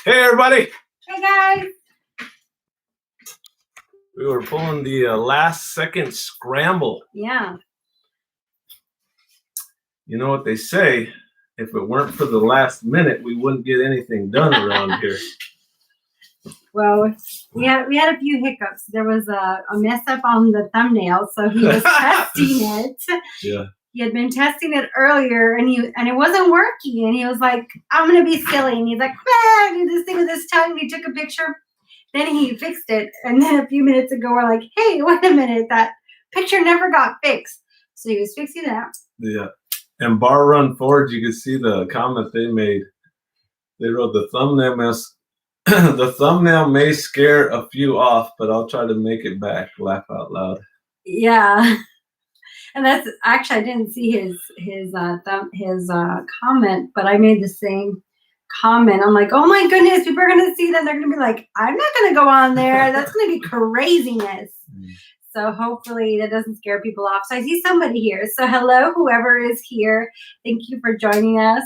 Hey, everybody. Hey, guys. We were pulling the last second scramble. Yeah. You know what they say? If it weren't for the last minute, we wouldn't get anything done around here. Well, we had a few hiccups. There was a mess up on the thumbnail, so he was testing it. Yeah. He had been testing it earlier, and it wasn't working. And he was like, "I'm gonna be silly." And he's like, do this thing with his tongue. And he took a picture. Then he fixed it. And then a few minutes ago, we're like, "Hey, wait a minute! That picture never got fixed." So he was fixing that. Yeah. And Bar Run Forge, you can see the comment they made. They wrote the thumbnail may scare a few off, but I'll try to make it back. Laugh out loud. Yeah. And that's actually, I didn't see his comment, but I made the same comment. I'm like, oh my goodness, people are gonna see that. They're gonna be like, I'm not gonna go on there. That's gonna be craziness. So hopefully that doesn't scare people off. So I see somebody here. So hello, whoever is here. Thank you for joining us.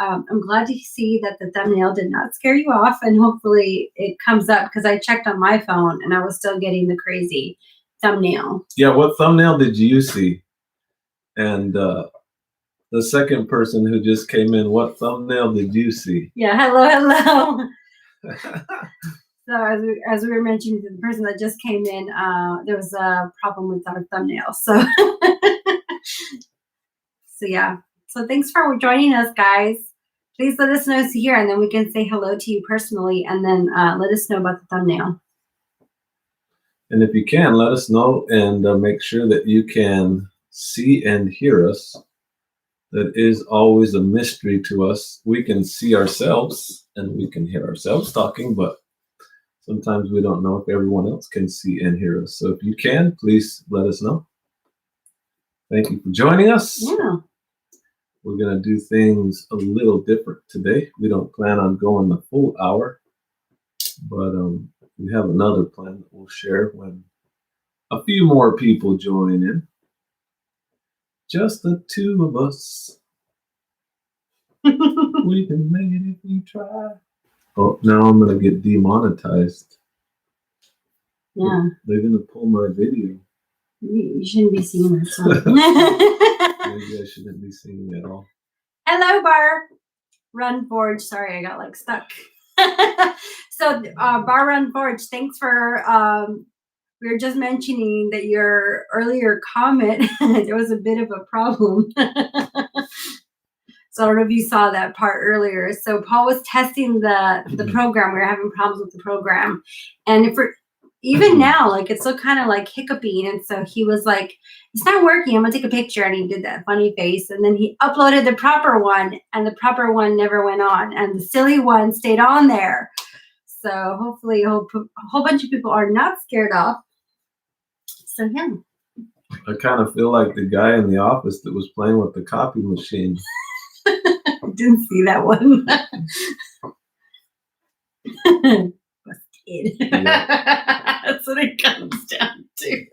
I'm glad to see that the thumbnail did not scare you off, and hopefully it comes up because I checked on my phone and I was still getting the crazy thumbnail. Yeah, what thumbnail did you see? And the second person who just came in, what thumbnail did you see? Yeah, hello. So as we were mentioning to the person that just came in, there was a problem with our thumbnail. So yeah. So thanks for joining us, guys. Please let us know here, and then we can say hello to you personally, and then let us know about the thumbnail. And if you can, let us know, and make sure that you can see and hear us. That is always a mystery to us. We can see ourselves and we can hear ourselves talking, but sometimes we don't know if everyone else can see and hear us. So if you can, please let us know. Thank you for joining us. Yeah. We're going to do things a little different today. We don't plan on going the full hour, but we have another plan that we'll share when a few more people join in. Just the two of us. We can make it if we try. Oh, now I'm going to get demonetized. Yeah. They're going to pull my video. You shouldn't be singing that song. Maybe I shouldn't be singing at all. Hello, Bar Run Forge. Sorry, I got like stuck. So Bar Run Forge, thanks for we were just mentioning that your earlier comment, there was a bit of a problem. So I don't know if you saw that part earlier. So Paul was testing the program. We were having problems with the program. And even now, like, it's still kind of like hiccuping. And so he was like, it's not working. I'm going to take a picture. And he did that funny face. And then he uploaded the proper one, and the proper one never went on. And the silly one stayed on there. So hopefully a whole bunch of people are not scared off. So, yeah. I kind of feel like the guy in the office that was playing with the copy machine. I didn't see that one. Yeah. That's what it comes down to.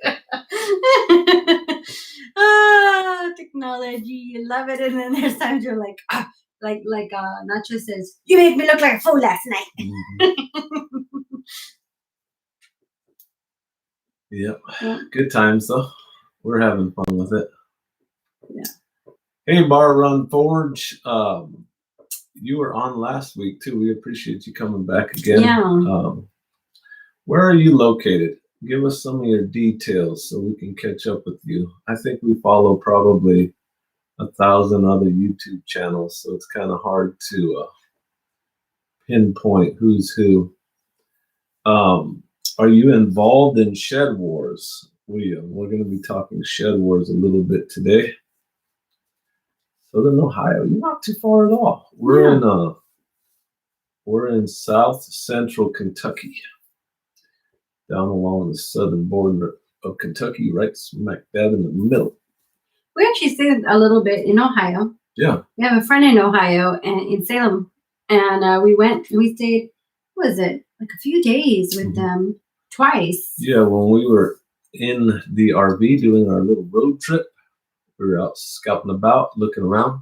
Technology, you love it, and then there's times you're like, Nacho says, you made me look like a fool last night. Yep. Good times though. We're having fun with it. Yeah. Hey, Bar Run Forge. You were on last week too. We appreciate you coming back again. Yeah. Where are you located? Give us some of your details so we can catch up with you. I think we follow probably 1,000 other YouTube channels, so it's kind of hard to pinpoint who's who. Are you involved in Shed Wars? We're going to be talking Shed Wars a little bit today. Southern Ohio, you're not too far at all. We're in South Central Kentucky, down along the southern border of Kentucky, right smack dab in the middle. We actually stayed a little bit in Ohio. Yeah. We have a friend in Ohio and in Salem, and we stayed. What was it? Like a few days with them twice. Yeah, when we were in the RV doing our little road trip, we were out scouting about, looking around,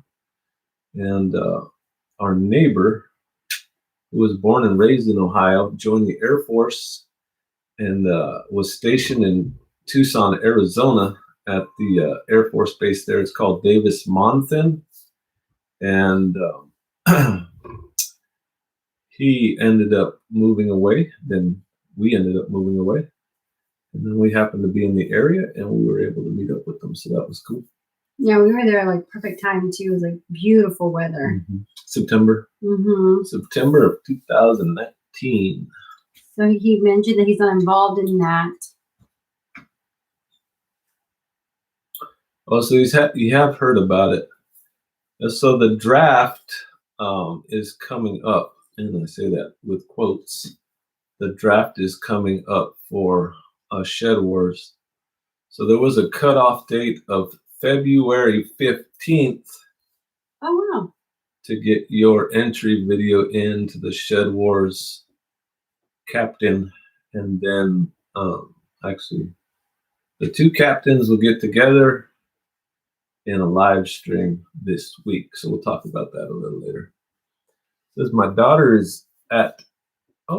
and our neighbor who was born and raised in Ohio, joined the Air Force and was stationed in Tucson, Arizona at the Air Force Base there. It's called Davis-Monthan. And he ended up moving away. Then we ended up moving away. And then we happened to be in the area and we were able to meet up with them. So that was cool. Yeah, we were there like perfect time too. It was like beautiful weather. September of 2019. So he mentioned that he's not involved in that. Oh, so you have heard about it. And so the draft is coming up, and I say that with quotes. The draft is coming up for Shed Wars. So there was a cutoff date of February 15th. Oh, wow. To get your entry video into the Shed Wars captain. And then actually the two captains will get together in a live stream this week. So we'll talk about that a little later. It says my daughter is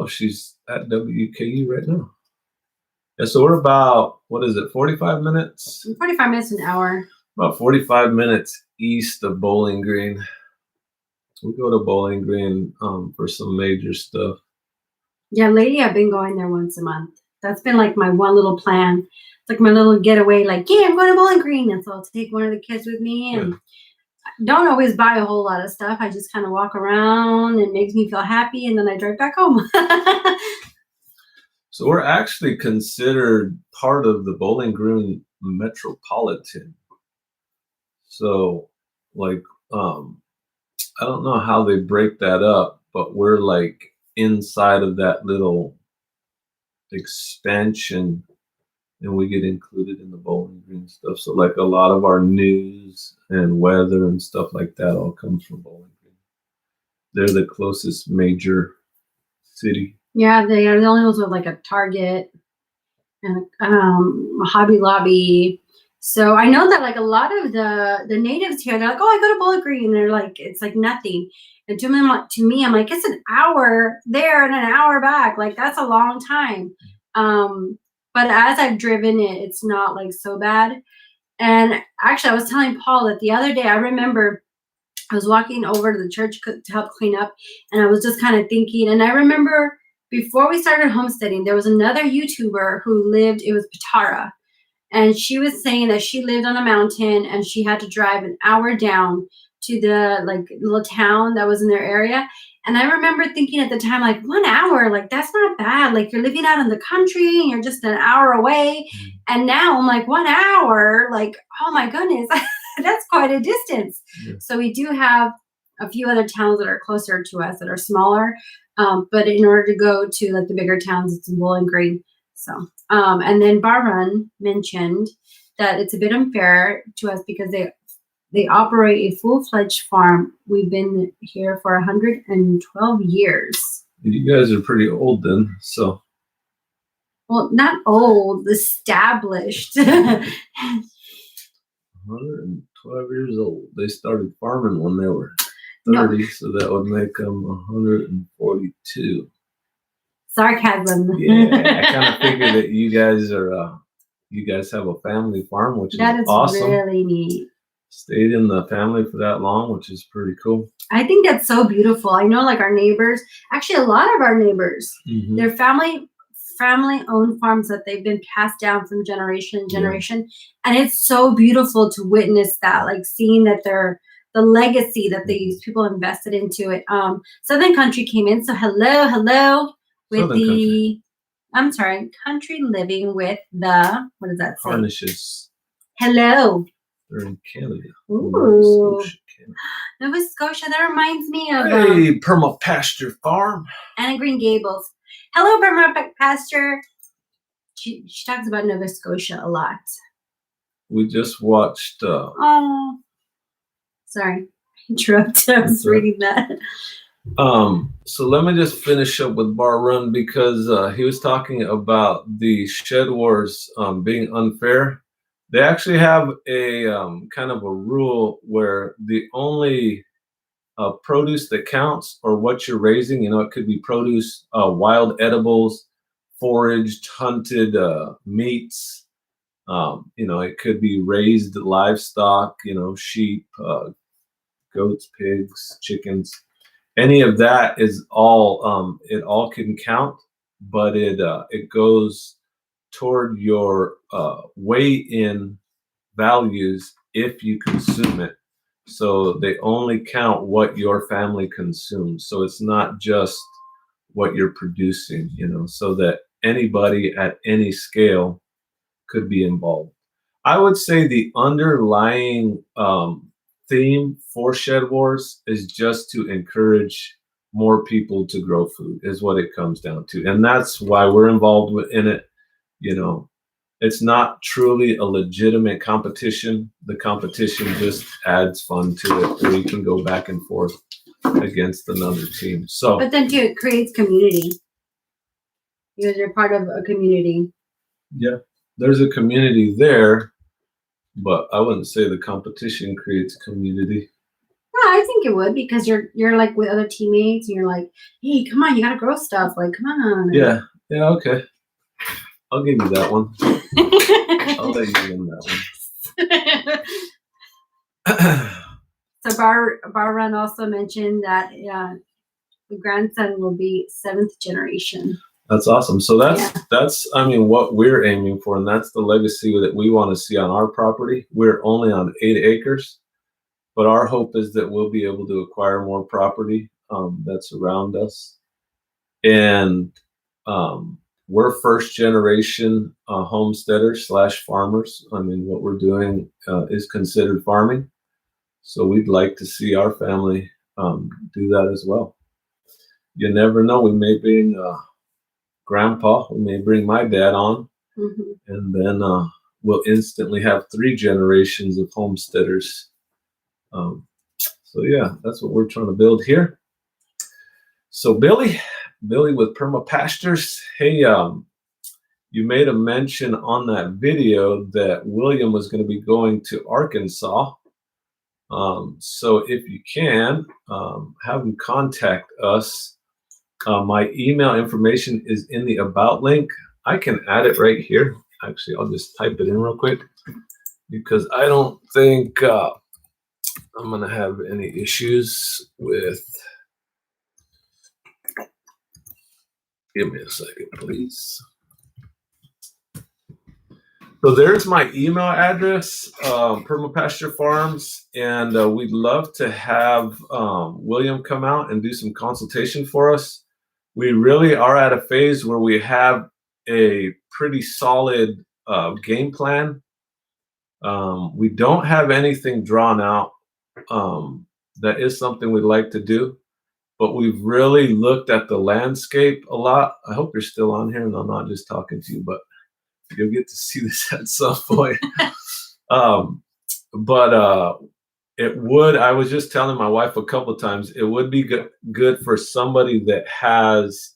she's at WKU right now. Yeah, so we're about, 45 minutes? 45 minutes, an hour. About 45 minutes east of Bowling Green. We go to Bowling Green for some major stuff. Yeah, lately I've been going there once a month. That's been like my one little plan. It's like my little getaway, like, yeah, I'm going to Bowling Green. And so I'll take one of the kids with me and don't always buy a whole lot of stuff. I just kind of walk around. It makes me feel happy. And then I drive back home. So we're actually considered part of the Bowling Green Metropolitan. So like, I don't know how they break that up, but we're like inside of that little expansion and we get included in the Bowling Green stuff. So like a lot of our news and weather and stuff like that all comes from Bowling Green. They're the closest major city. Yeah, they are the only ones with like a Target and a Hobby Lobby. So I know that like a lot of the natives here, they're like, oh, I go to Bowling Green. And they're like, it's like nothing. And to me, I'm like, it's an hour there and an hour back. Like that's a long time. But as I've driven it, it's not like so bad. And actually, I was telling Paul that the other day, I remember I was walking over to the church to help clean up. And I was just kind of thinking, and I remember before we started homesteading, there was another YouTuber who lived, it was Patara. And she was saying that she lived on a mountain and she had to drive an hour down to the like little town that was in their area. And I remember thinking at the time, like 1 hour, like that's not bad. Like you're living out in the country and you're just an hour away. And now I'm like 1 hour, like, oh my goodness, that's quite a distance. Yeah. So we do have a few other towns that are closer to us that are smaller. But in order to go to like the bigger towns, it's in Bowling Green. So, and then Barun mentioned that it's a bit unfair to us because they operate a full-fledged farm. We've been here for 112 years. You guys are pretty old then, so. Well, not old, established. 112 years old. They started farming when they were 30, so that would make them 142. Sarcasm. Yeah, I kind of figure that you guys have a family farm, which is awesome. Really neat. Stayed in the family for that long, which is pretty cool. I think that's so beautiful. I know like our neighbors, actually a lot of our neighbors, they're family-owned farms that they've been passed down from generation to generation. And it's so beautiful to witness that, like seeing that the legacy that these people invested into it. Southern Country came in. So hello with Country Living with the, what does that say? Harnishes. Hello. They're in Canada. Ooh. Nova Scotia. That reminds me of Perma Pasture Farm. Anna Green Gables. Hello, Perma Pasture. She talks about Nova Scotia a lot. We just watched. Oh, sorry, I interrupted. I was reading that. So let me just finish up with Bar Run because he was talking about the Shed Wars being unfair. They actually have a kind of a rule where the only produce that counts or what you're raising. It could be produce, wild edibles, foraged, hunted meats. It could be raised livestock, sheep, goats, pigs, chickens. Any of that is all, it all can count, but it goes toward your weigh-in values if you consume it. So they only count what your family consumes. So it's not just what you're producing, so that anybody at any scale could be involved. I would say the underlying theme for Shed Wars is just to encourage more people to grow food, is what it comes down to. And that's why we're involved in it. It's not truly a legitimate competition. The competition just adds fun to it, where you can go back and forth against another team. So, but then too, it creates community. You're part of a community. Yeah, there's a community there, but I wouldn't say the competition creates community. Yeah, I think it would, because you're like with other teammates, and you're like, hey, come on, you gotta grow stuff. Like, come on. Yeah, okay. I'll give you that one. I'll let you win that one. So Bar Run also mentioned that the grandson will be 7th generation. That's awesome. So that's what we're aiming for, and that's the legacy that we want to see on our property. We're only on 8 acres, but our hope is that we'll be able to acquire more property that's around us. And we're first generation homesteaders / farmers. What we're doing is considered farming. So we'd like to see our family do that as well. You never know. We may bring grandpa, we may bring my dad on, and then we'll instantly have 3 generations of homesteaders. So yeah, that's what we're trying to build here. So Billy with Perma Pastures, hey, you made a mention on that video that William was going to be going to Arkansas. So if you can, have him contact us. My email information is in the About link. I can add it right here. Actually, I'll just type it in real quick, because I don't think I'm going to have any issues with. Give me a second, please. So there's my email address, Permapasture Farms, and we'd love to have William come out and do some consultation for us. We really are at a phase where we have a pretty solid game plan. We don't have anything drawn out. That is something we'd like to do, but we've really looked at the landscape a lot. I hope you're still on here and I'm not just talking to you, but you'll get to see this at some point. But it would, I was just telling my wife a couple of times, it would be good for somebody that has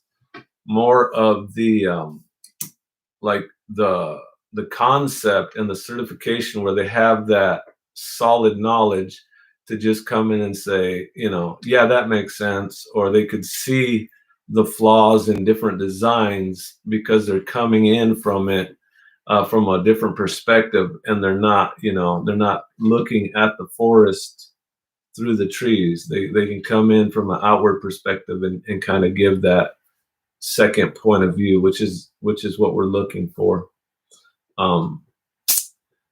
more of the like the concept and the certification, where they have that solid knowledge to just come in and say, yeah, that makes sense. Or they could see the flaws in different designs because they're coming in from it from a different perspective, and they're not looking at the forest through the trees. They can come in from an outward perspective and kind of give that second point of view, which is what we're looking for.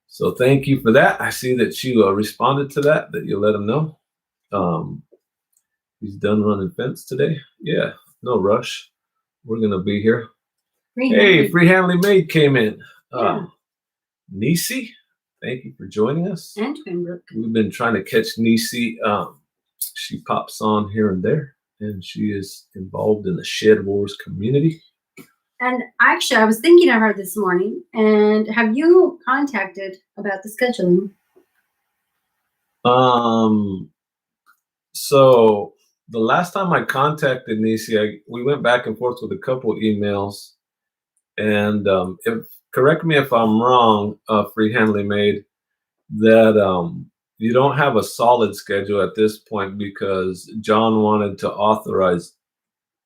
So thank you for that. I see that you responded to that you let him know. He's done running fence today. Yeah, no rush. We're gonna be here. Hey, Free Handley Maid came in. Nisi, thank you for joining us. And Twinbrook. We've been trying to catch Nisi. She pops on here and there, and she is involved in the Shed Wars community. And actually, I was thinking of her this morning. And have you contacted about the scheduling? So the last time I contacted Nisi, we went back and forth with a couple emails. And correct me if I'm wrong, Free Handley Maid, that you don't have a solid schedule at this point because John wanted to authorize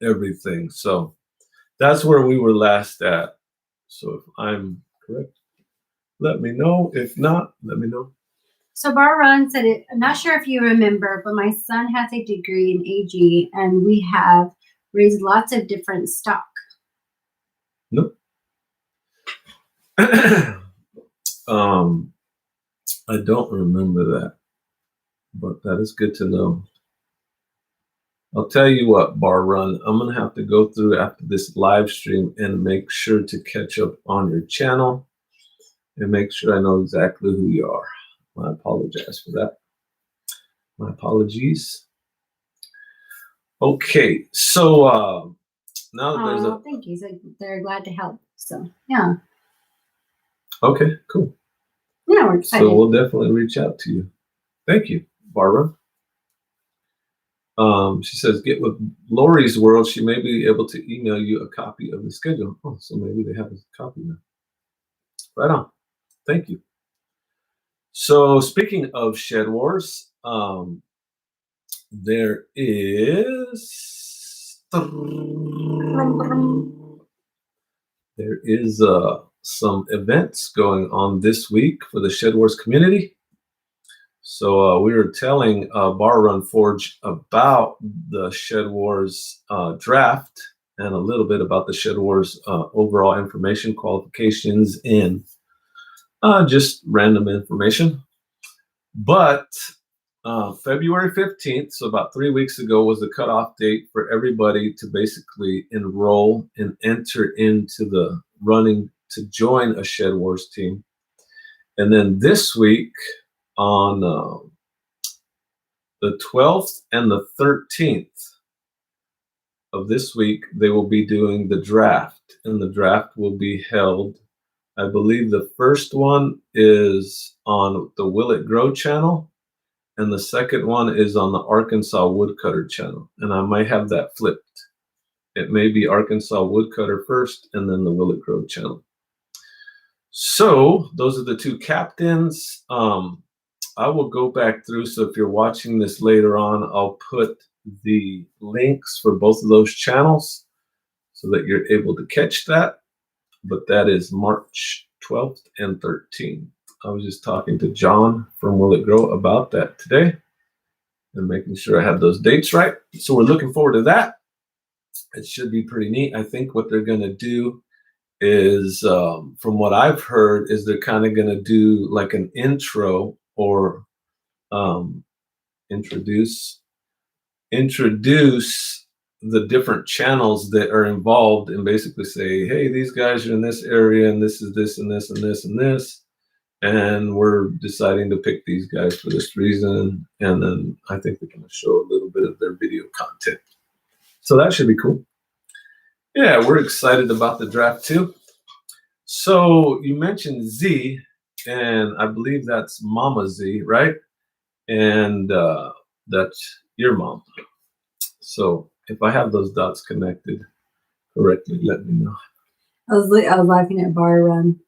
everything. So that's where we were last at. So if I'm correct, let me know. If not, let me know. So Barron said it. I'm not sure if you remember, but my son has a degree in AG, and we have raised lots of different stock. Nope. I don't remember that, but that is good to know. I'll tell you what, Bar Run, I'm going to have to go through after this live stream and make sure to catch up on your channel and make sure I know exactly who you are. I apologize for that. My apologies. Okay, so now that there's a... Thank you. So they're glad to help. So, yeah. Okay, cool. Yeah, we're excited. So we'll definitely reach out to you. Thank you, Barbara. She says, get with Lori's World. She may be able to email you a copy of the schedule. Oh, so maybe they have a copy now. Right on. Thank you. So speaking of Shed Wars, there is some events going on this week for the Shed Wars community. So we were telling Bar Run Forge about the Shed Wars draft and a little bit about the Shed Wars overall information, qualifications, and just random information. But February 15th, so about 3 weeks ago, was the cutoff date for everybody to basically enroll and enter into the running to join a Shed Wars team. And then this week, on the 12th and the 13th of this week, they will be doing the draft, and the draft will be held, I believe the first one is on the Will It Grow channel, and the second one is on the Arkansas Woodcutter channel, and I might have that flipped. It may be Arkansas Woodcutter first and then the Will It Grow channel. So those are the two captains. I will go back through, so if you're watching this later on, I'll put the links for both of those channels so that you're able to catch that. But that is March 12th and 13th. I was just talking to John from Will It Grow about that today and making sure I have those dates right. So we're looking forward to that. It should be pretty neat. I think what they're going to do is, from what I've heard, is they're kind of going to do like an intro or introduce the different channels that are involved and basically say, hey, these guys are in this area and this is this and this and this and this, and we're deciding to pick these guys for this reason. And then I think they're going to show a little bit of their video content. So that should be cool. Yeah, we're excited about the draft too. So you mentioned Z, and I believe that's Mama Z, right? And that's your mom. So if I have those dots connected correctly, let me know. I was laughing at Bar Run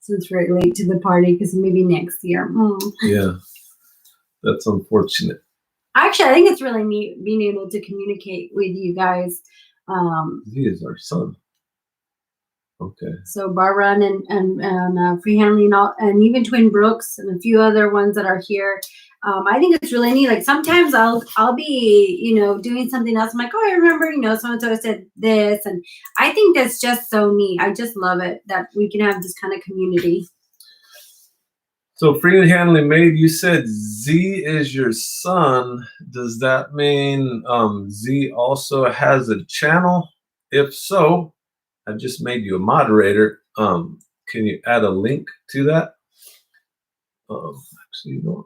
since we're late to the party because maybe next year. Yeah, that's unfortunate. Actually, I think it's really neat being able to communicate with you guys. Z is our son. Okay. So Bar Run and Free Hanley and even Twin Brooks and a few other ones that are here. I think it's really neat. Like sometimes I'll be, doing something else. I'm like, oh, I remember, so-and-so said this. And I think that's just so neat. I just love it that we can have this kind of community. So Free Hanley Maid, you said Z is your son. Does that mean Z also has a channel? If so, I just made you a moderator. Can you add a link to that? Actually, I'm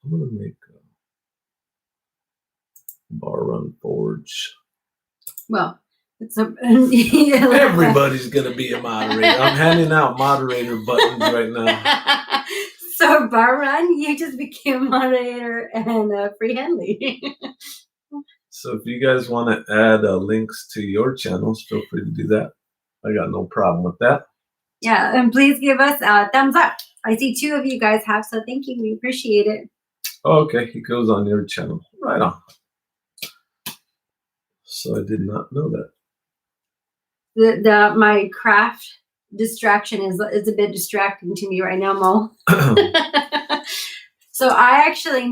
gonna make Bar Run Forge. Well, it's everybody's gonna be a moderator. I'm handing out moderator buttons right now. So Bar Run, you just became moderator and Free Henley. So if you guys want to add links to your channels, feel free to do that. I got no problem with that. Yeah, and please give us a thumbs up. I see 2 of you guys have, so thank you. We appreciate it. Oh, okay, he goes on your channel. Right on. So I did not know My craft distraction is a bit distracting to me right now, Mo. that. So I actually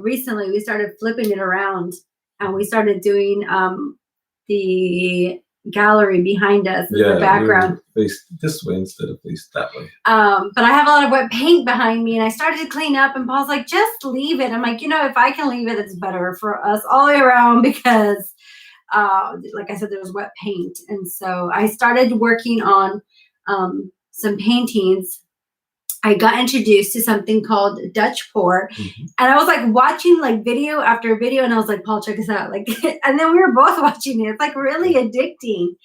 recently we started flipping it around and we started doing the gallery behind us as the background. Face this way instead of face that way. But I have a lot of wet paint behind me and I started to clean up and Paul's like, just leave it. I'm like, if I can leave it, it's better for us all the way around because like I said, there was wet paint. And so I started working on some paintings. I got introduced to something called Dutch pour. Mm-hmm. And I was like watching like video after video and I was like, Paul, check this out. Like, and then we were both watching it. It's like really addicting.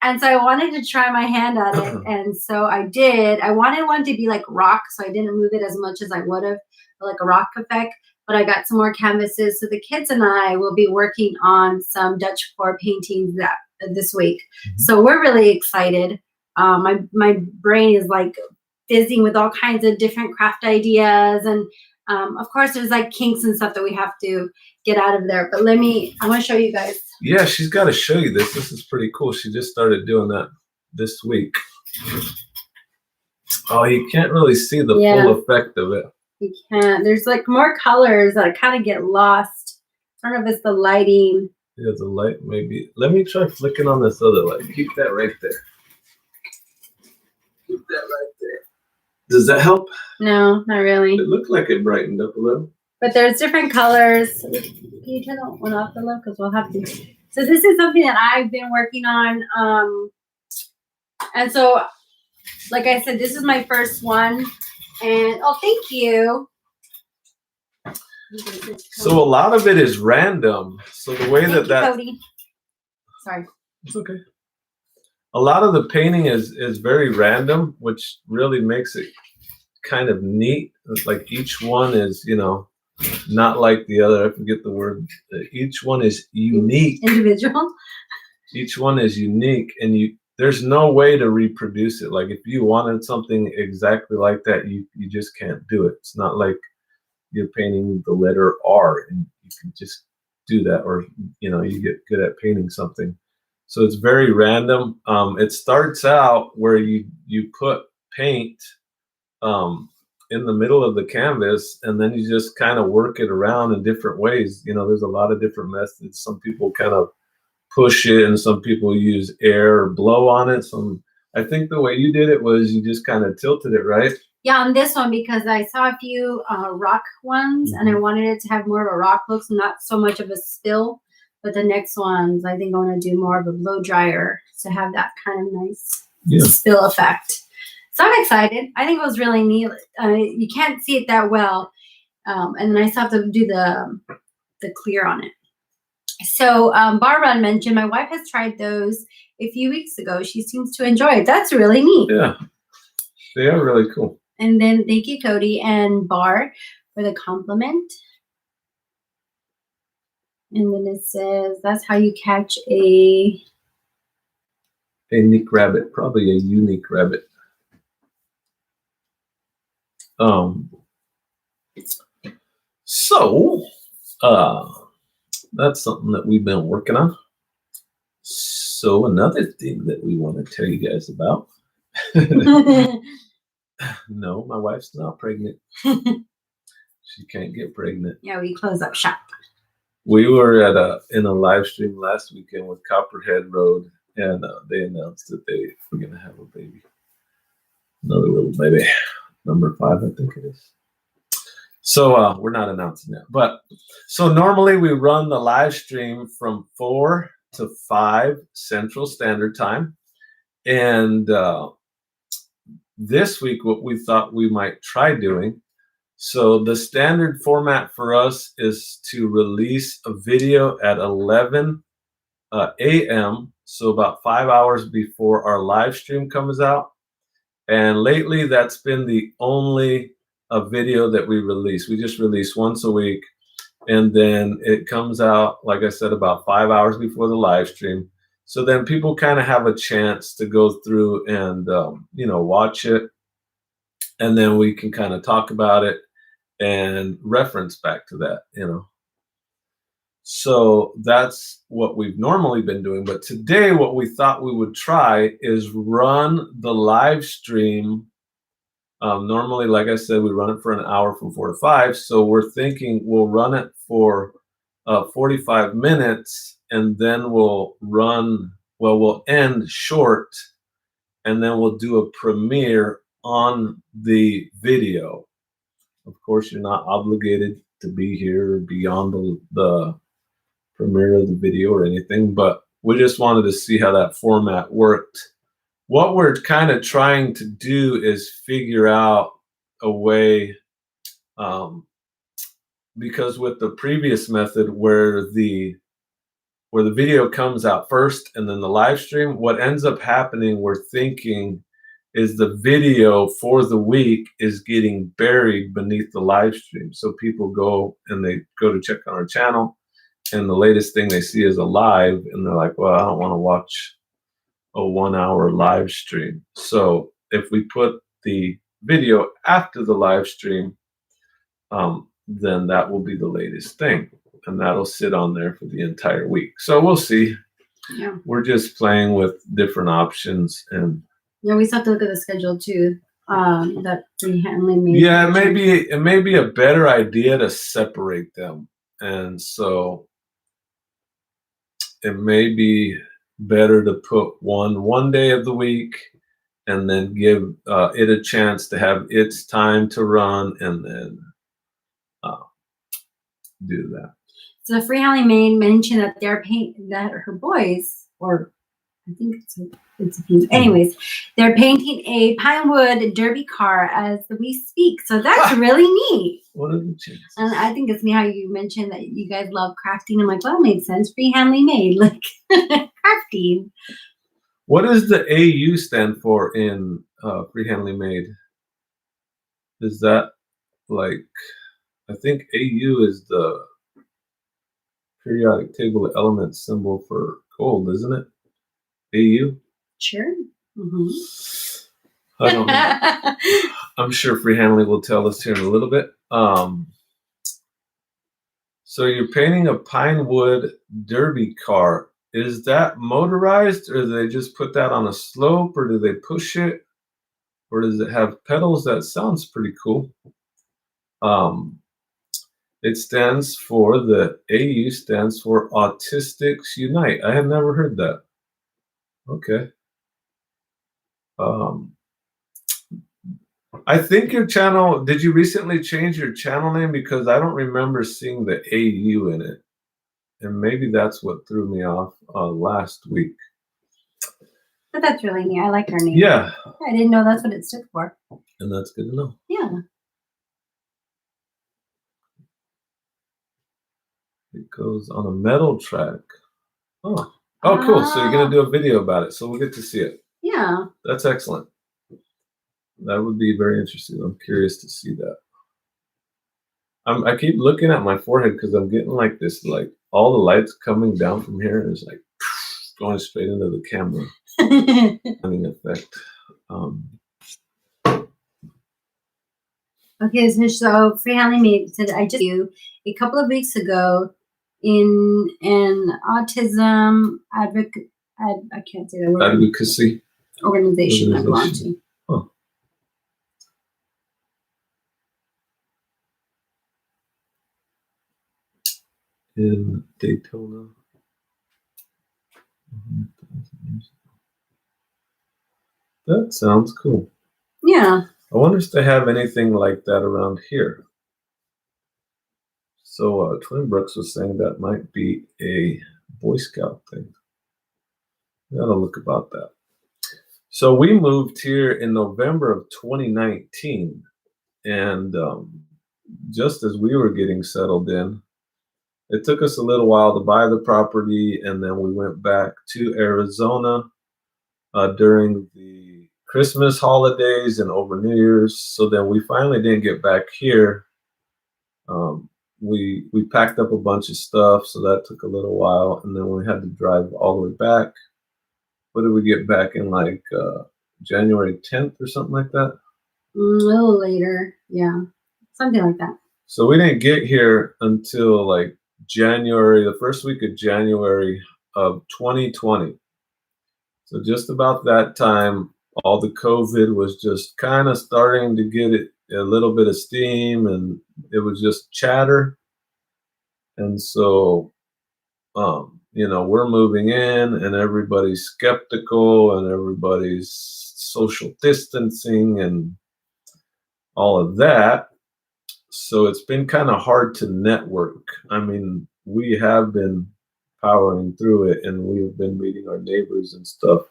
And so I wanted to try my hand at it. And so I did. I wanted one to be like rock. So I didn't move it as much as I would have, like a rock effect. But I got some more canvases. So the kids and I will be working on some Dutch pour paintings this week. Mm-hmm. So we're really excited. My brain is like busy with all kinds of different craft ideas. And of course, there's like kinks and stuff that we have to get out of there. But I want to show you guys. Yeah, she's got to show you this. This is pretty cool. She just started doing that this week. Oh, you can't really see the full effect of it. You can't. There's like more colors that I kind of get lost. I don't know if it's the lighting. Yeah, the light maybe. Let me try flicking on this other light. Keep that right there. Keep that right there. Does that help? No, not really. It looked like it brightened up a little. But there's different colors. Can you turn that one off a little? Because we'll have to. So this is something that I've been working on. And so, like I said, this is my first one. And, oh, thank you. So a lot of it is random. So the way that Cody. Sorry. It's okay. A lot of the painting is very random, which really makes it kind of neat. It's like each one is, not like the other. I forget the word. Each one is unique. Individual. Each one is unique, and there's no way to reproduce it. Like if you wanted something exactly like that, you just can't do it. It's not like you're painting the letter R and you can just do that, or you get good at painting something. So it's very random. It starts out where you put paint in the middle of the canvas, and then you just kind of work it around in different ways. There's a lot of different methods. Some people kind of push it, and some people use air or blow on it. I think the way you did it was you just kind of tilted it, right? Yeah, on this one, because I saw a few rock ones, and I wanted it to have more of a rock look, so not so much of a spill. But the next ones, I think I want to do more of a blow dryer to have that kind of nice spill effect. So I'm excited. I think it was really neat. You can't see it that well. And then I still have to do the clear on it. So Barbara mentioned my wife has tried those a few weeks ago. She seems to enjoy it. That's really neat. Yeah, they are really cool. And then thank you, Cody and Bar, for the compliment. And then it says, that's how you catch a unique rabbit, probably a unique rabbit. So that's something that we've been working on. So another thing that we want to tell you guys about. No, my wife's not pregnant. She can't get pregnant. Yeah, we close up shop. We were in a live stream last weekend with Copperhead Road, and they announced that they were going to have a baby. Another little baby. Number 5, I think it is. So we're not announcing that. But so normally we run the live stream from 4 to 5 Central Standard Time. And this week, what we thought we might try doing, so the standard format for us is to release a video at 11 a.m., so about 5 hours before our live stream comes out. And lately, that's been the only video that we release. We just release once a week, and then it comes out, like I said, about 5 hours before the live stream. So then people kind of have a chance to go through and watch it, and then we can kind of talk about it. and reference back to that, So that's what we've normally been doing. But today, what we thought we would try is run the live stream. Normally, like I said, we run it for an hour from 4 to 5. So we're thinking we'll run it for 45 minutes, and then we'll end short, and then we'll do a premiere on the video. Of course, you're not obligated to be here beyond the premiere of the video or anything, but we just wanted to see how that format worked. What we're kind of trying to do is figure out a way, because with the previous method where the video comes out first and then the live stream, what ends up happening, we're thinking, is the video for the week is getting buried beneath the live stream. So people go to check on our channel, and the latest thing they see is a live, and they're like, well, I don't want to watch a 1 hour live stream. So if we put the video after the live stream, then that will be the latest thing, and that'll sit on there for the entire week. So we'll see. Yeah. We're just playing with different options, and we still have to look at the schedule too. That Freehandly made. Yeah, it may be a better idea to separate them, and so it may be better to put one day of the week, and then give it a chance to have its time to run, and then do that. So the Freehandly maid mentioned that that her boys, or I think it's a few. Anyways, they're painting a Pinewood Derby car as we speak. So that's really neat. What are the chances? And I think it's neat how you mentioned that you guys love crafting. I'm like, well, it makes sense. Freehandly made, like crafting. What does the AU stand for in Freehandly made? Is that like, I think AU is the periodic table of elements symbol for gold, isn't it? AU? Sure. Mm-hmm. I don't know. I'm sure Freehandly will tell us here in a little bit. So you're painting a Pinewood Derby car. Is that motorized, or do they just put that on a slope, or do they push it, or does it have pedals? That sounds pretty cool. It stands for, the AU stands for Autistics Unite. I have never heard that. Okay. I think your channel, did you recently change your channel name? Because I don't remember seeing the AU in it. And maybe that's what threw me off last week. But that's really neat. I like her name. Yeah. I didn't know that's what it stood for. And that's good to know. Yeah. It goes on a metal track. Oh, cool. So you're going to do a video about it. So we'll get to see it. Yeah. That's excellent. That would be very interesting. I'm curious to see that. I keep looking at my forehead because I'm getting like this, like all the lights coming down from here, and it's like going straight into the camera. Having effect. Okay, so Freehandly made said I just you a couple of weeks ago in an autism I can't say the word. Advocacy organization I belong to. Oh. In Daytona. That sounds cool. Yeah. I wonder if they have anything like that around here. So Twin Brooks was saying that might be a Boy Scout thing. Gotta look about that. So we moved here in November of 2019, and just as we were getting settled in, it took us a little while to buy the property, and then we went back to Arizona during the Christmas holidays and over New Year's. So then we finally didn't get back here. We packed up a bunch of stuff, so that took a little while, and then we had to drive all the way back. What did we get back in, like January 10th or something like that? A little later, yeah, something like that. So we didn't get here until like January, the first week of January of 2020. So just about that time, all the COVID was just kind of starting to get it a little bit of steam, and it was just chatter. And so, we're moving in, and everybody's skeptical, and everybody's social distancing, and all of that. So it's been kind of hard to network. I mean, we have been powering through it, and we've been meeting our neighbors and stuff.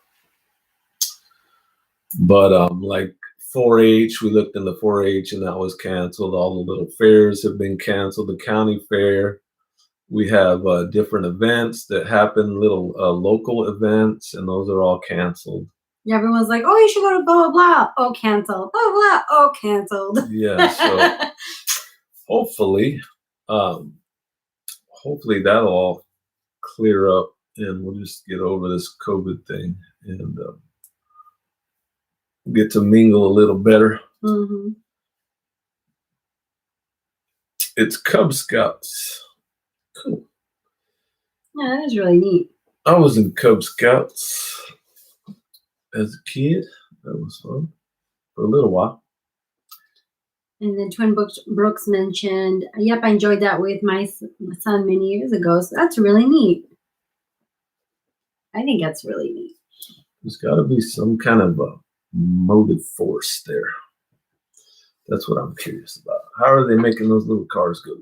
But like 4-H, we looked into 4-H, and that was canceled. All the little fairs have been canceled. The county fair. We have different events that happen, little local events, and those are all canceled. Yeah, everyone's like, "Oh, you should go to blah blah blah." Oh, canceled. Blah blah. Oh, canceled. Yeah. So hopefully that'll all clear up, and we'll just get over this COVID thing and get to mingle a little better. Mm-hmm. It's Cub Scouts. Cool. Yeah, that is really neat. I was in Cub Scouts as a kid. That was fun for a little while. And then Twin Brooks mentioned, yep, I enjoyed that with my son many years ago. So that's really neat. I think that's really neat. There's got to be some kind of a motive force there. That's what I'm curious about. How are they making those little cars go?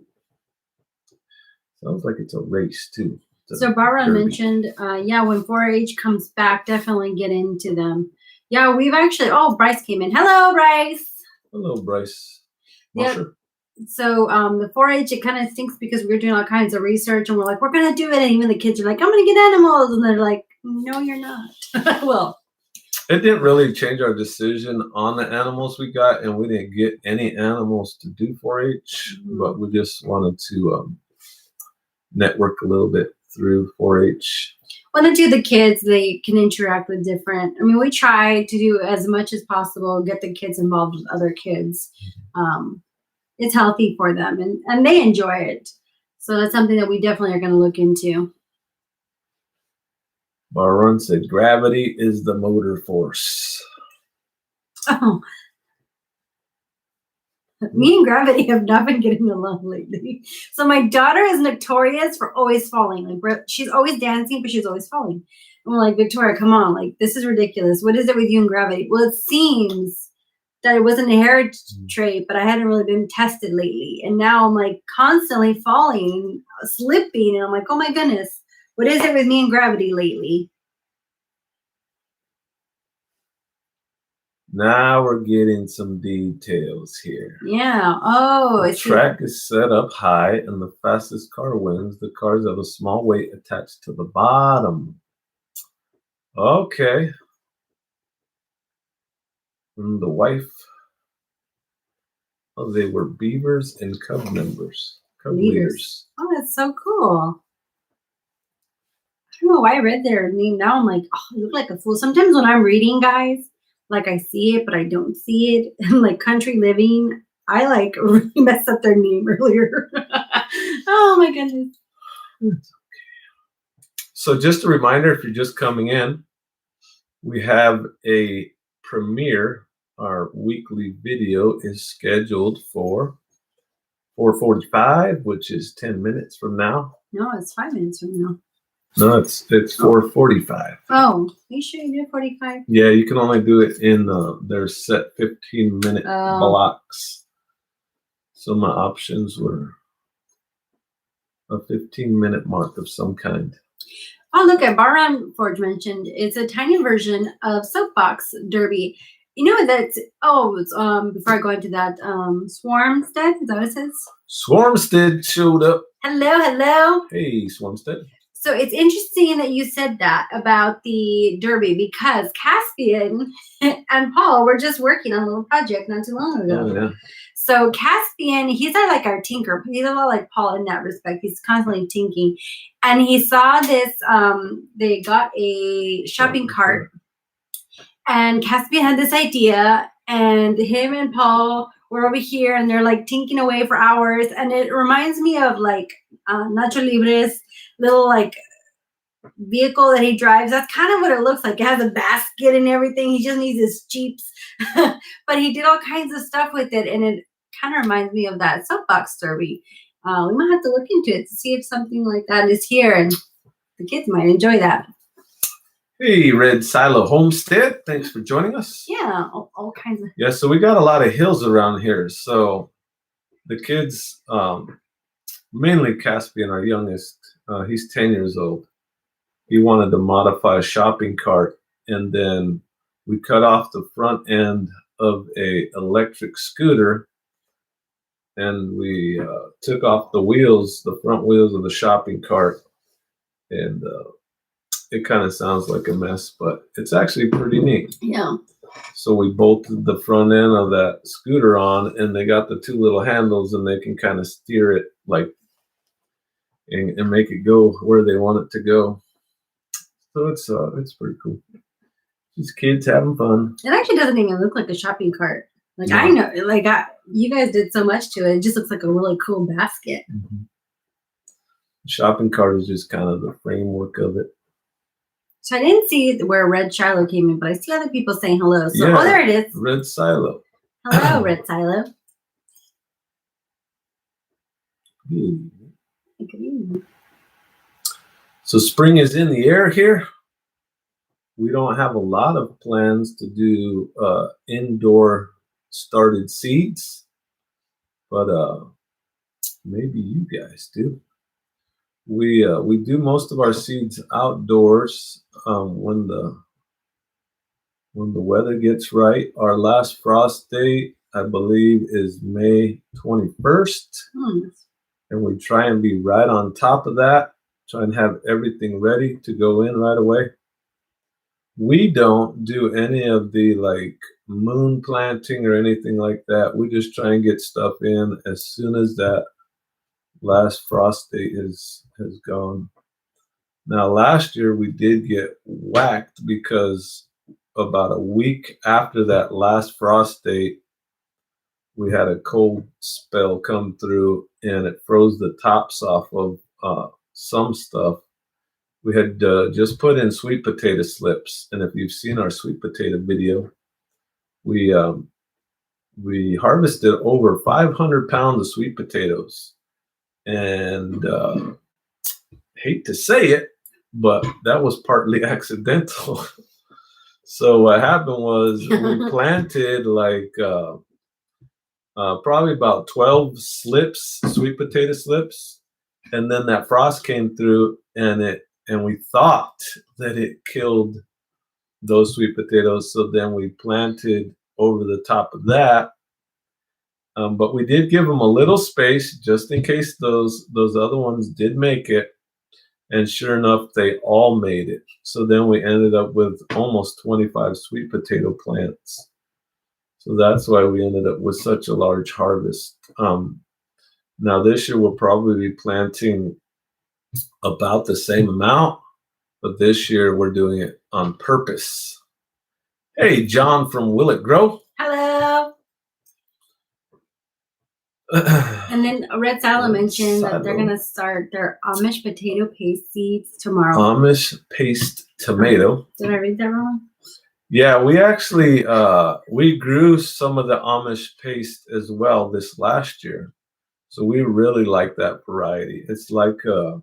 Sounds like it's a race too. So Barbara mentioned, when 4-H comes back, definitely get into them. Yeah, we've actually, Bryce came in. Hello, Bryce. Hello, Bryce. Yeah. So the 4-H, it kind of stinks because we're doing all kinds of research, and we're like, we're going to do it. And even the kids are like, I'm going to get animals. And they're like, no, you're not. Well, it didn't really change our decision on the animals we got, and we didn't get any animals to do 4-H, but we just wanted to network a little bit through 4-H. Well, to do the kids, they can interact with different. I mean, we try to do as much as possible, get the kids involved with other kids. It's healthy for them, and they enjoy it. So that's something that we definitely are going to look into. Barron said, gravity is the motor force. Oh. Me and Gravity have not been getting along lately. So my daughter is notorious for always falling. Like, she's always dancing, but she's always falling. And we're like, Victoria, come on. Like, this is ridiculous. What is it with you and Gravity? Well, it seems that it wasn't a heritage trait, but I hadn't really been tested lately. And now I'm like constantly falling, slipping. And I'm like, oh my goodness, what is it with me and Gravity lately? Now we're getting some details here. Yeah. Oh, the track is set up high, and the fastest car wins. The cars have a small weight attached to the bottom. Okay. And the wife. Oh, they were beavers and cub members. Cub leaders. Oh, that's so cool. I don't know why I read their name. Now I'm like, oh, you look like a fool. Sometimes when I'm reading, guys, like I see it, but I don't see it. And like Country Living, I like really messed up their name earlier. Oh my goodness. So just a reminder, if you're just coming in, we have a premiere. Our weekly video is scheduled for 4:45, which is 10 minutes from now. No, it's 5 minutes from now. No, it's 4:45. Oh, you sure you did 45? Yeah, you can only do it in their set 15-minute blocks. So my options were a 15-minute mark of some kind. Oh, look at Baron Forge mentioned it's a tiny version of Soapbox Derby. You know that's before I go into that, Swarmstead, is that what it says? Swarmstead showed up. Hello. Hey, Swarmstead. So it's interesting that you said that about the Derby because Caspian and Paul were just working on a little project not too long ago. Oh, yeah. So Caspian, he's like our tinker. He's a lot like Paul in that respect. He's constantly tinking. And he saw this, they got a shopping cart. And Caspian had this idea, and him and Paul we're over here and they're like tinking away for hours. And it reminds me of like Nacho Libre's little like vehicle that he drives. That's kind of what it looks like. It has a basket and everything. He just needs his Jeeps. But he did all kinds of stuff with it. And it kind of reminds me of that soapbox derby. We might have to look into it to see if something like that is here. And the kids might enjoy that. Hey, Red Silo Homestead. Thanks for joining us. Yeah, all kinds of. Yeah, so we got a lot of hills around here. So the kids, mainly Caspian, our youngest, he's 10 years old. He wanted to modify a shopping cart, and then we cut off the front end of a electric scooter, and we took off the wheels, the front wheels of the shopping cart, and it kind of sounds like a mess, but it's actually pretty neat. Yeah. So we bolted the front end of that scooter on, and they got the two little handles, and they can kind of steer it like and make it go where they want it to go. So it's pretty cool. Just kids having fun. It actually doesn't even look like a shopping cart. Like no. I know, like you guys did so much to it. It just looks like a really cool basket. Mm-hmm. The shopping cart is just kind of the framework of it. So I didn't see where Red Shiloh came in, but I see other people saying hello. So yeah, there it is. Red Silo. Hello, Red Silo. So spring is in the air here. We don't have a lot of plans to do indoor started seeds, but maybe you guys do. We do most of our seeds outdoors when the weather gets right. Our last frost date, I believe, is May 21st. And we try and be right on top of that, try and have everything ready to go in right away. We don't do any of the like moon planting or anything like that. We just try and get stuff in as soon as that last frost date has gone. Now, last year we did get whacked because about a week after that last frost date, we had a cold spell come through and it froze the tops off of some stuff. We had just put in sweet potato slips, and if you've seen our sweet potato video, we harvested over 500 pounds of sweet potatoes. And hate to say it, but that was partly accidental. So what happened was we planted like probably about 12 slips, sweet potato slips, and then that frost came through, and we thought that it killed those sweet potatoes. So then we planted over the top of that. But we did give them a little space just in case those other ones did make it. And sure enough, they all made it. So then we ended up with almost 25 sweet potato plants. So that's why we ended up with such a large harvest. Now this year we'll probably be planting about the same amount, but this year we're doing it on purpose. Hey, John from Will It Grow. Hello. And then Red Silo mentioned that they're going to start their Amish potato paste seeds tomorrow. Amish paste tomato. Did I read that wrong? Yeah, we actually we grew some of the Amish paste as well this last year. So we really like that variety. It's like a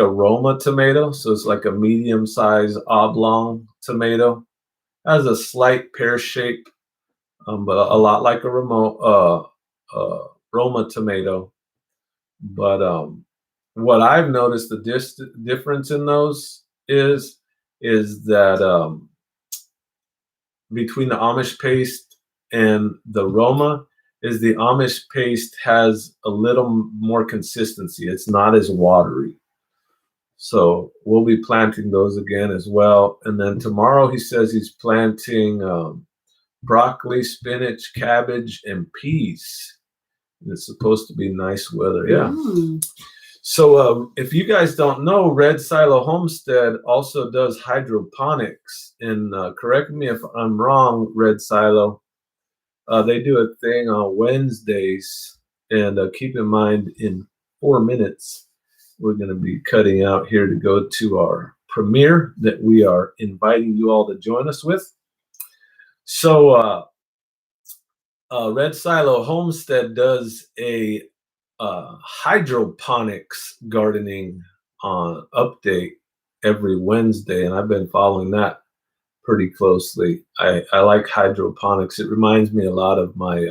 Roma tomato, so it's like a medium-sized oblong tomato. It has a slight pear shape, but a lot like a Roma tomato. But what I've noticed the difference in those is that between the Amish paste and the Roma is the Amish paste has a little more consistency. It's not as watery. So we'll be planting those again as well. And then tomorrow he says he's planting broccoli, spinach, cabbage, and peas. And it's supposed to be nice weather. Yeah. So if you guys don't know, Red Silo Homestead also does hydroponics. And correct me if I'm wrong, Red Silo, They do a thing on Wednesdays, and keep in mind, in 4 minutes, we're going to be cutting out here to go to our premiere that we are inviting you all to join us with. So, Red Silo Homestead does a hydroponics gardening update every Wednesday, and I've been following that pretty closely. I like hydroponics. It reminds me a lot of my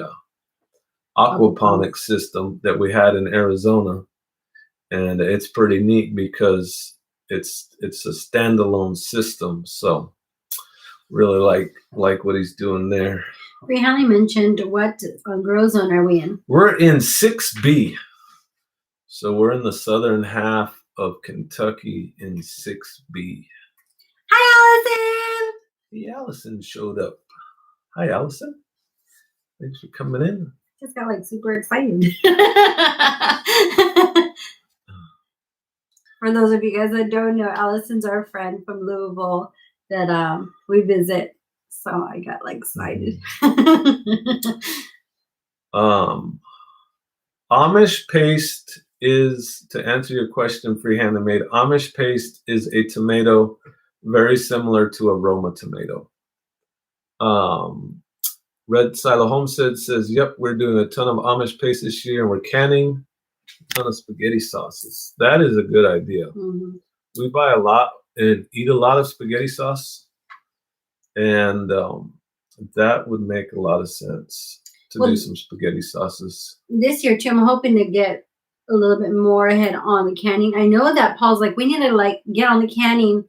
aquaponics system that we had in Arizona, and it's pretty neat because it's a standalone system. So really like what he's doing there. Rihanna mentioned what grow zone are we in? We're in 6B. So we're in the southern half of Kentucky in 6B. Hi, Allison! Hey, Allison showed up. Hi, Allison. Thanks for coming in. Just got like super excited. For those of you guys that don't know, Allison's our friend from Louisville that we visit. So I got like excited. Amish paste is, to answer your question, Freehand made, Amish paste is a tomato very similar to a Roma tomato. Red Silo Homestead says, yep, we're doing a ton of Amish paste this year, and we're canning a ton of spaghetti sauces. That is a good idea. Mm-hmm. We buy a lot and eat a lot of spaghetti sauce, and that would make a lot of sense to do some spaghetti sauces. This year, too, I'm hoping to get a little bit more ahead on the canning. I know that Paul's like, we need to like get on the canning.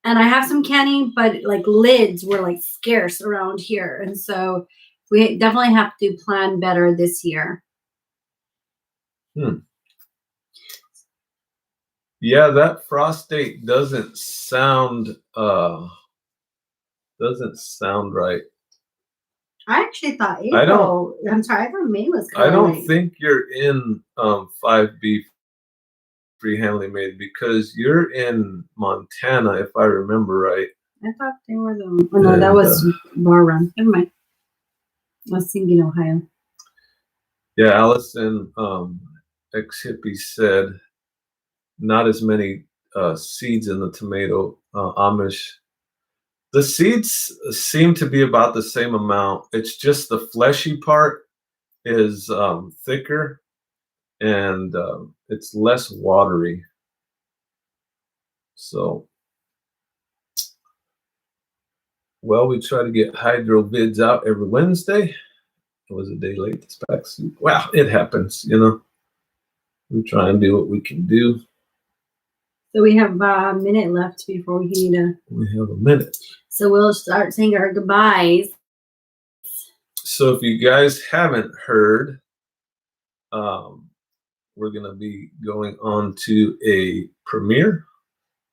And I have some canning, but like lids were like scarce around here. And so we definitely have to plan better this year. Yeah, that frost date doesn't sound right. I actually thought April. I'm sorry, I thought May was I don't late. think you're in 5B free handling made, because you're in Montana, if I remember right. I thought they were the. Oh no, that was Bar Run. Never mind. I was thinking Ohio. Yeah, Allison, ex-hippie said, not as many seeds in the tomato. Amish, the seeds seem to be about the same amount. It's just the fleshy part is thicker, and it's less watery. So, well, we try to get hydro vids out every Wednesday. It was a day late this past week. Wow, it happens, you know. We try and do what we can do. So we have a minute left before we need to. We have a minute. So we'll start saying our goodbyes. So if you guys haven't heard, we're going to be going on to a premiere,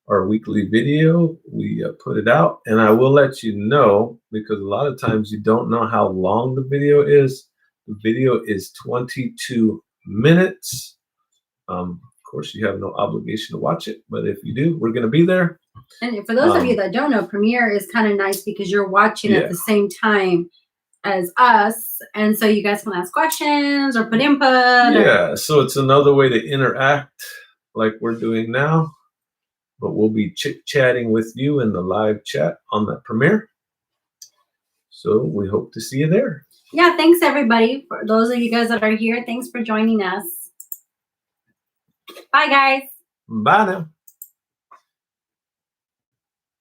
our weekly video. We put it out, and I will let you know, because a lot of times you don't know how long the video is. The video is 22 minutes. Of course, you have no obligation to watch it, but if you do, we're going to be there. And for those of you that don't know, Premiere is kind of nice because you're watching at the same time as us, and so you guys can ask questions or put input. Yeah, so it's another way to interact like we're doing now, but we'll be chit-chatting with you in the live chat on that Premiere. So we hope to see you there. Yeah, thanks everybody. For those of you guys that are here, thanks for joining us. Bye, guys. Bye now.